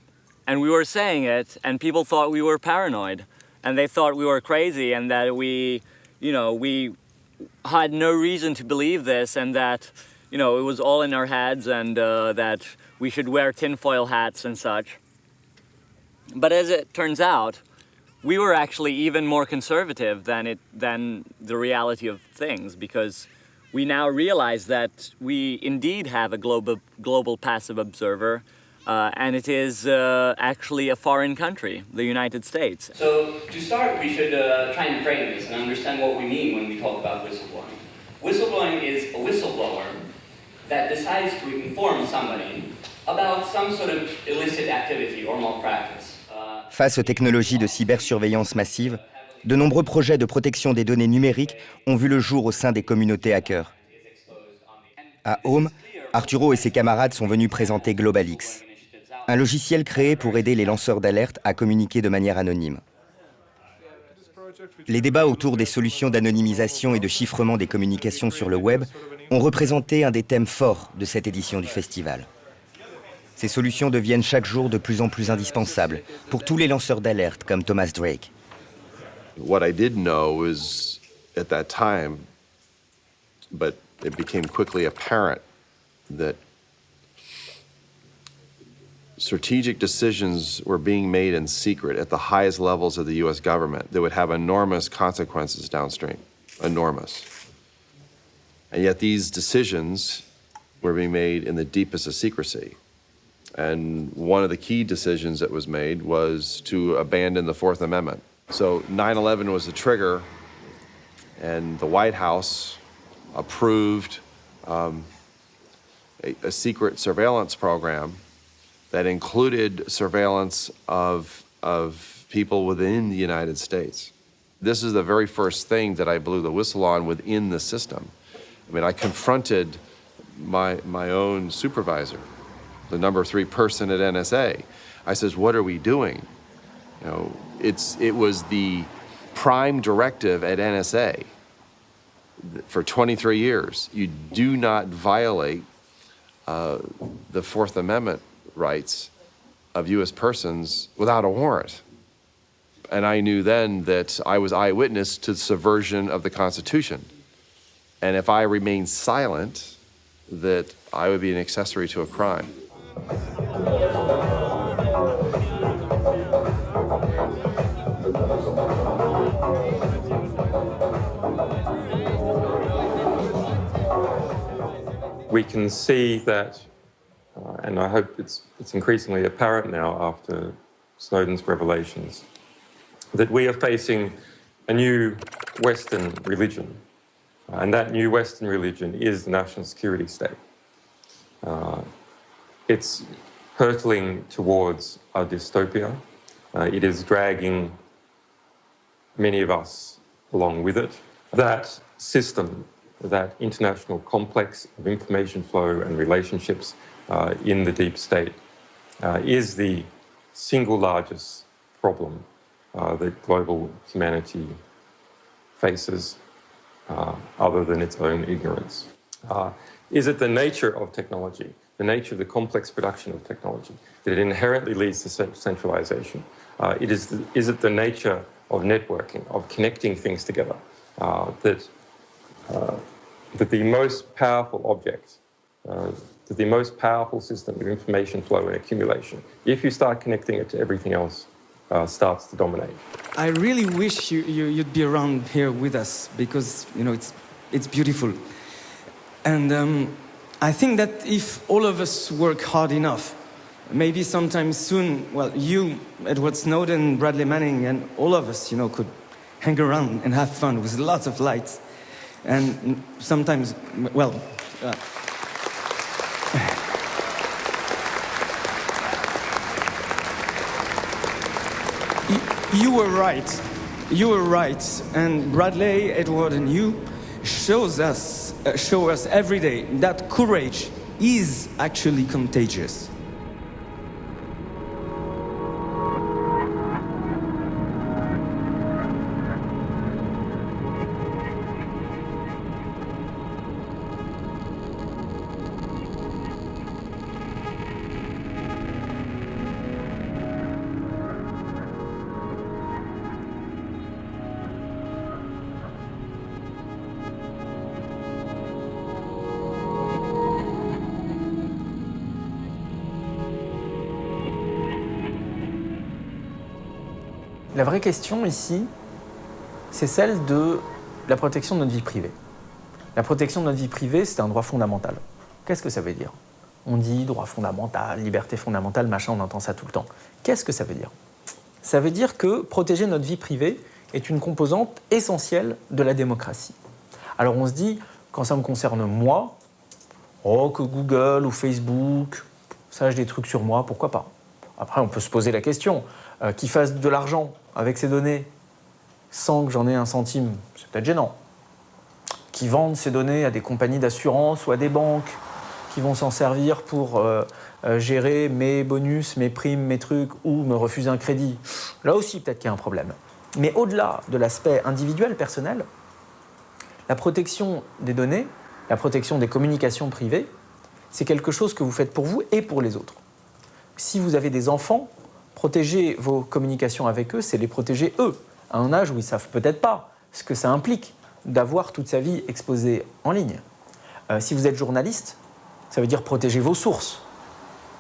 And we were saying it, and people thought we were paranoid, and they thought we were crazy, and that we had no reason to believe this, and that, it was all in our heads, and that we should wear tinfoil hats and such. But as it turns out, we were actually even more conservative than the reality of things, because we now realize that we indeed have a global passive observer, and it is actually a foreign country, the United States. So to start, we should try and frame this and understand what we mean when we talk about whistleblowing. Whistleblowing is a whistleblower that decides to inform somebody about some sort of illicit activity or malpractice. Face aux technologies de cybersurveillance massive, de nombreux projets de protection des données numériques ont vu le jour au sein des communautés hackers. À Home, Arturo et ses camarades sont venus présenter GlobalX, un logiciel créé pour aider les lanceurs d'alerte à communiquer de manière anonyme. Les débats autour des solutions d'anonymisation et de chiffrement des communications sur le web ont représenté un des thèmes forts de cette édition du festival. Ces solutions deviennent chaque jour de plus en plus indispensables pour tous les lanceurs d'alerte comme Thomas Drake. What I did know is, at that time, but it became quickly apparent that strategic decisions were being made in secret at the highest levels of the US government that would have enormous consequences downstream, enormous. And yet these decisions were being made in the deepest of secrecy. And one of the key decisions that was made was to abandon the Fourth Amendment. So 9/11 was the trigger, and the White House approved a secret surveillance program that included surveillance of people within the United States. This is the very first thing that I blew the whistle on within the system. I mean, I confronted my own supervisor, the number 3 person at NSA. I says, what are we doing? It was the prime directive at NSA for 23 years. You do not violate the Fourth Amendment rights of US persons without a warrant. And I knew then that I was eyewitness to the subversion of the Constitution. And if I remained silent, that I would be an accessory to a crime. We can see that, and I hope it's increasingly apparent now after Snowden's revelations, that we are facing a new Western religion. And that new Western religion is the national security state. It's hurtling towards a dystopia. It is dragging many of us along with it. That system, that international complex of information flow and relationships in the deep state is the single largest problem that global humanity faces, other than its own ignorance. Is it the nature of technology, the nature of the complex production of technology, that it inherently leads to centralization? Is it the nature of networking, of connecting things together, that the most powerful object, that the most powerful system of information flow and accumulation, if you start connecting it to everything else, starts to dominate? I really wish you'd be around here with us, because it's beautiful. And I think that if all of us work hard enough, maybe sometime soon, well, you, Edward Snowden, Bradley Manning, and all of us, could hang around and have fun with lots of lights. And sometimes, well, you were right. You were right. And Bradley, Edward, and you show us every day that courage is actually contagious. La vraie question ici, c'est celle de la protection de notre vie privée. La protection de notre vie privée, c'est un droit fondamental. Qu'est-ce que ça veut dire? On dit droit fondamental, liberté fondamentale, machin, on entend ça tout le temps. Qu'est-ce que ça veut dire? Ça veut dire que protéger notre vie privée est une composante essentielle de la démocratie. Alors on se dit, quand ça me concerne moi, oh, que Google ou Facebook sachent des trucs sur moi, pourquoi pas? Après, on peut se poser la question, qu'ils fassent de l'argent avec ces données sans que j'en ai un centime, c'est peut-être gênant. Qu'ils vendent ces données à des compagnies d'assurance ou à des banques qui vont s'en servir pour gérer mes bonus, mes primes, mes trucs ou me refuser un crédit. Là aussi, peut-être qu'il y a un problème. Mais au-delà de l'aspect individuel, personnel, la protection des données, la protection des communications privées, c'est quelque chose que vous faites pour vous et pour les autres. Si vous avez des enfants, protéger vos communications avec eux, c'est les protéger eux, à un âge où ils ne savent peut-être pas ce que ça implique d'avoir toute sa vie exposée en ligne. Si vous êtes journaliste, ça veut dire protéger vos sources,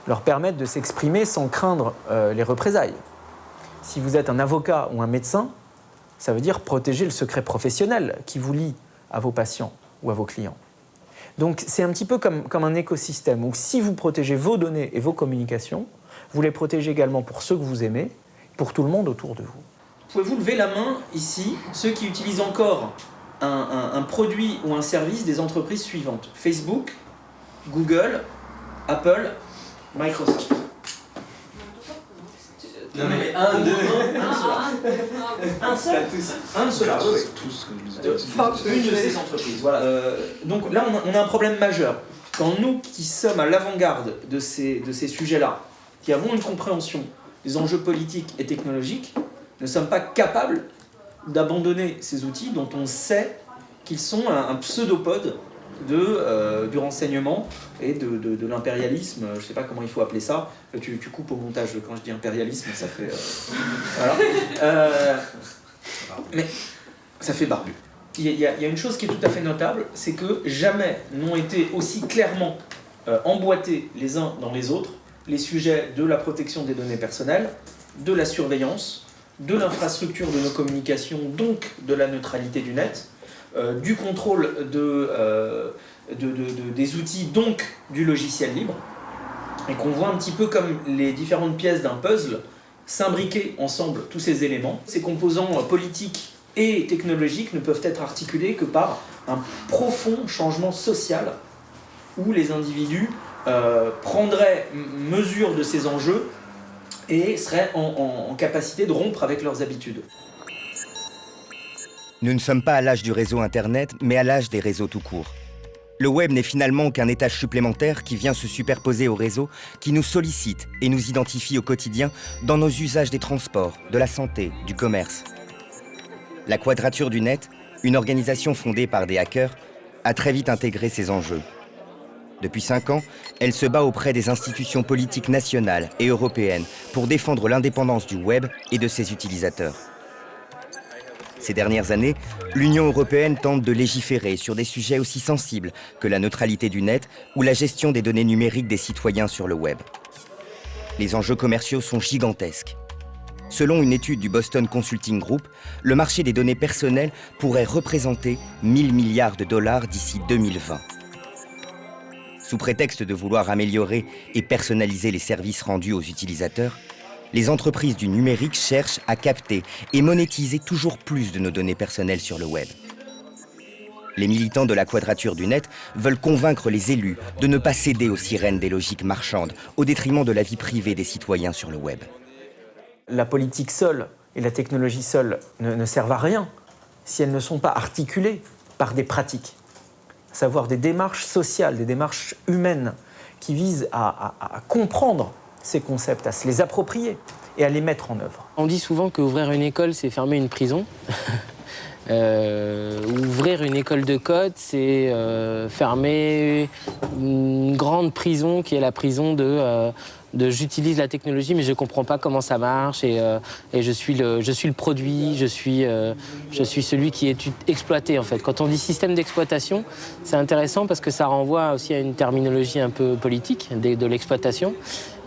leur permettre de s'exprimer sans craindre les représailles. Si vous êtes un avocat ou un médecin, ça veut dire protéger le secret professionnel qui vous lie à vos patients ou à vos clients. Donc c'est un petit peu comme un écosystème où si vous protégez vos données et vos communications, vous les protégez également pour ceux que vous aimez, pour tout le monde autour de vous. Pouvez-vous lever la main ici, ceux qui utilisent encore un produit ou un service des entreprises suivantes? Facebook, Google, Apple, Microsoft. Non mais un seul. Une de ces entreprises. Voilà. Donc là, on a un problème majeur. Quand nous, qui sommes à l'avant-garde de ces sujets-là, qui avons une compréhension des enjeux politiques et technologiques, ne sommes pas capables d'abandonner ces outils dont on sait qu'ils sont un pseudopode du renseignement et de l'impérialisme, je ne sais pas comment il faut appeler ça, tu coupes au montage quand je dis impérialisme, ça fait... voilà. Mais ça fait barbu. Il y a une chose qui est tout à fait notable, c'est que jamais n'ont été aussi clairement emboîtés les uns dans les autres les sujets de la protection des données personnelles, de la surveillance, de l'infrastructure de nos communications, donc de la neutralité du net, du contrôle des outils, donc du logiciel libre, et qu'on voit un petit peu comme les différentes pièces d'un puzzle s'imbriquer ensemble tous ces éléments. Ces composants politiques et technologiques ne peuvent être articulés que par un profond changement social où les individus prendraient mesure de ces enjeux et seraient en capacité de rompre avec leurs habitudes. Nous ne sommes pas à l'âge du réseau Internet, mais à l'âge des réseaux tout court. Le web n'est finalement qu'un étage supplémentaire qui vient se superposer au réseau, qui nous sollicite et nous identifie au quotidien dans nos usages des transports, de la santé, du commerce. La Quadrature du Net, une organisation fondée par des hackers, a très vite intégré ces enjeux. Depuis 5 ans, elle se bat auprès des institutions politiques nationales et européennes pour défendre l'indépendance du web et de ses utilisateurs. Ces dernières années, l'Union européenne tente de légiférer sur des sujets aussi sensibles que la neutralité du net ou la gestion des données numériques des citoyens sur le web. Les enjeux commerciaux sont gigantesques. Selon une étude du Boston Consulting Group, le marché des données personnelles pourrait représenter 1000 milliards de dollars d'ici 2020. Sous prétexte de vouloir améliorer et personnaliser les services rendus aux utilisateurs, les entreprises du numérique cherchent à capter et monétiser toujours plus de nos données personnelles sur le web. Les militants de la Quadrature du Net veulent convaincre les élus de ne pas céder aux sirènes des logiques marchandes au détriment de la vie privée des citoyens sur le web. La politique seule et la technologie seule ne servent à rien si elles ne sont pas articulées par des pratiques, à savoir des démarches sociales, des démarches humaines, qui vise à comprendre ces concepts, à se les approprier et à les mettre en œuvre. On dit souvent qu'ouvrir une école, c'est fermer une prison. Ouvrir une école de code, c'est fermer une grande prison qui est la prison de j'utilise la technologie mais je comprends pas comment ça marche et je suis le produit, je suis celui qui est exploité en fait. Quand on dit système d'exploitation, c'est intéressant parce que ça renvoie aussi à une terminologie un peu politique de l'exploitation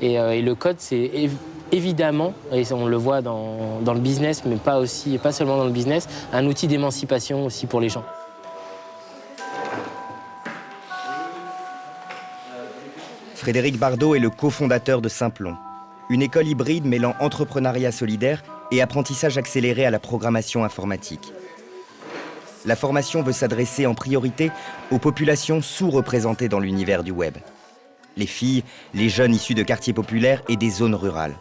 et le code c'est évidemment, et on le voit dans le business, mais pas seulement dans le business, un outil d'émancipation aussi pour les gens. Frédéric Bardot est le cofondateur de Simplon, une école hybride mêlant entrepreneuriat solidaire et apprentissage accéléré à la programmation informatique. La formation veut s'adresser en priorité aux populations sous-représentées dans l'univers du web. Les filles, les jeunes issus de quartiers populaires et des zones rurales.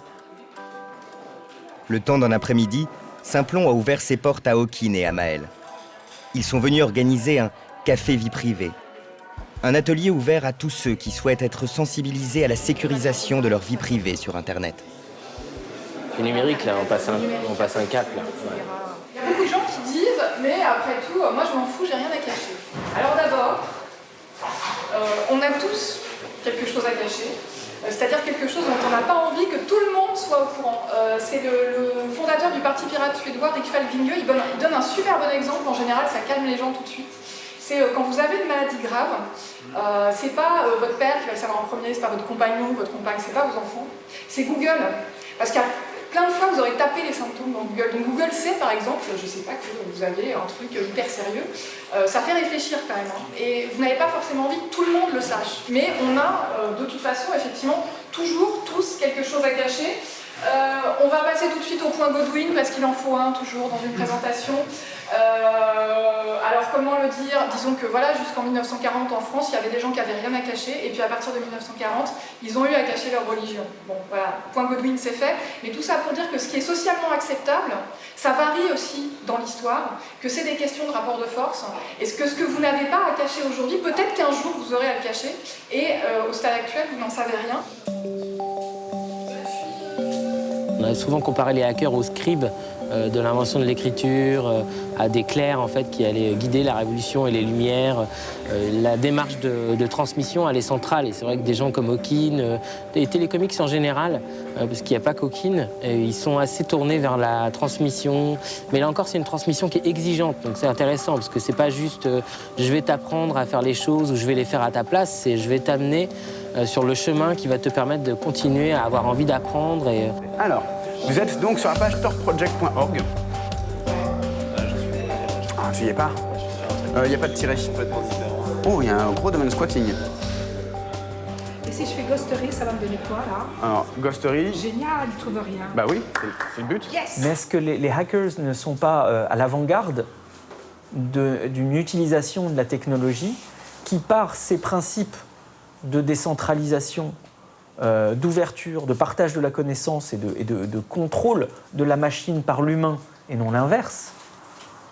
Le temps d'un après-midi, Simplon a ouvert ses portes à Hawkins et à Maëlle. Ils sont venus organiser un café vie privée. Un atelier ouvert à tous ceux qui souhaitent être sensibilisés à la sécurisation de leur vie privée sur Internet. Le numérique, là, on passe un cap, là. Il y a beaucoup de gens qui disent, mais après tout, moi je m'en fous, j'ai rien à cacher. Alors d'abord, on a tous quelque chose à cacher. C'est-à-dire quelque chose dont on n'a pas envie que tout le monde soit au courant. C'est le fondateur du Parti pirate suédois, Rick Falvinge, il donne un super bon exemple, en général ça calme les gens tout de suite. C'est quand vous avez une maladie grave, c'est pas votre père qui va le savoir en premier, c'est pas votre compagnon, votre compagne, c'est pas vos enfants, c'est Google. Parce qu'il y a plein de fois vous aurez tapé les symptômes dans Google. Donc Google sait par exemple, je sais pas, que vous avez un truc hyper sérieux, ça fait réfléchir quand même. Hein. Et vous n'avez pas forcément envie que tout le monde le sache. Mais on a de toute façon effectivement toujours tous quelque chose à cacher. On va passer tout de suite au point Godwin parce qu'il en faut un toujours dans une présentation. Alors comment le dire? Disons que voilà, jusqu'en 1940 en France, il y avait des gens qui n'avaient rien à cacher et puis à partir de 1940, ils ont eu à cacher leur religion. Bon voilà, point Godwin c'est fait, mais tout ça pour dire que ce qui est socialement acceptable, ça varie aussi dans l'histoire, que c'est des questions de rapport de force et ce que vous n'avez pas à cacher aujourd'hui, peut-être qu'un jour vous aurez à le cacher et au stade actuel vous n'en savez rien. On a souvent comparé les hackers aux scribes de l'invention de l'écriture, à des clercs en fait, qui allaient guider la révolution et les lumières. La démarche de transmission, elle est centrale. Et c'est vrai que des gens comme Hawkins, et Télécomics en général, parce qu'il n'y a pas qu'Hawkins, ils sont assez tournés vers la transmission. Mais là encore, c'est une transmission qui est exigeante. Donc c'est intéressant, parce que c'est pas juste je vais t'apprendre à faire les choses ou je vais les faire à ta place, c'est je vais t'amener sur le chemin qui va te permettre de continuer à avoir envie d'apprendre. Alors, vous êtes donc sur la page torproject.org. Ah, tu y es pas? Il n'y a pas de tiret. Oh, il y a un gros domaine squatting. Et si je fais ghostery, ça va me donner quoi, là? Alors, ghostery... Génial, ils trouvent rien. Bah oui, c'est le but. Yes. Mais est-ce que les hackers ne sont pas à l'avant-garde d'une utilisation de la technologie qui, par ses principes de décentralisation, d'ouverture, de partage de la connaissance et de contrôle de la machine par l'humain et non l'inverse,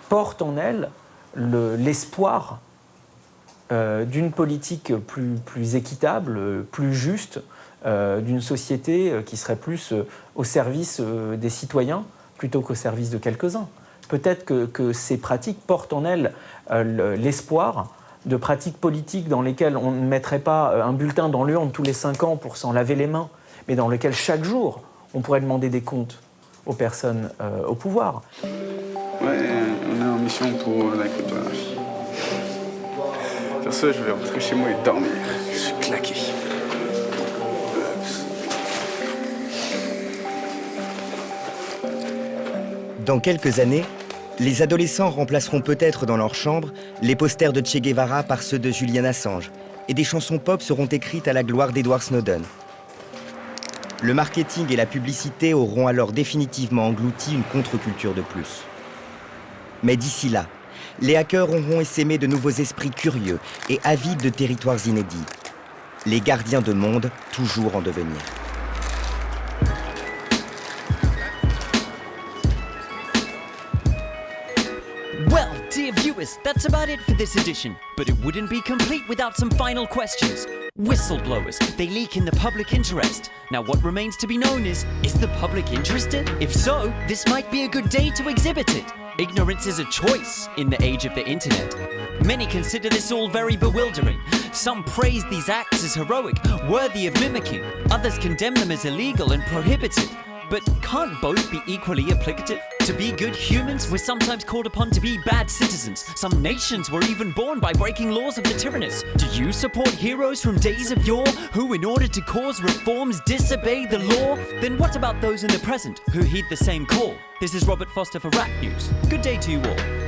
porte en elle l'espoir d'une politique plus équitable, plus juste, d'une société qui serait plus au service des citoyens plutôt qu'au service de quelques-uns. Peut-être que ces pratiques portent en elles l'espoir de pratiques politiques dans lesquelles on ne mettrait pas un bulletin dans l'urne tous les 5 ans pour s'en laver les mains, mais dans lesquelles chaque jour, on pourrait demander des comptes aux personnes au pouvoir. Ouais, on est en mission pour la cryptographie. Sur ce, je vais rentrer chez moi et dormir. Je suis claqué. Dans quelques années, les adolescents remplaceront peut-être dans leur chambre les posters de Che Guevara par ceux de Julian Assange et des chansons pop seront écrites à la gloire d'Edward Snowden. Le marketing et la publicité auront alors définitivement englouti une contre-culture de plus. Mais d'ici là, les hackers auront essaimé de nouveaux esprits curieux et avides de territoires inédits. Les gardiens de monde toujours en devenir. Well, dear viewers, that's about it for this edition. But it wouldn't be complete without some final questions. Whistleblowers, they leak in the public interest. Now what remains to be known is the public interested? If so, this might be a good day to exhibit it. Ignorance is a choice in the age of the internet. Many consider this all very bewildering. Some praise these acts as heroic, worthy of mimicking. Others condemn them as illegal and prohibited. But can't both be equally applicative? To be good humans, we're sometimes called upon to be bad citizens. Some nations were even born by breaking laws of the tyrannous. Do you support heroes from days of yore who, in order to cause reforms, disobey the law? Then what about those in the present who heed the same call? This is Robert Foster for Rap News. Good day to you all.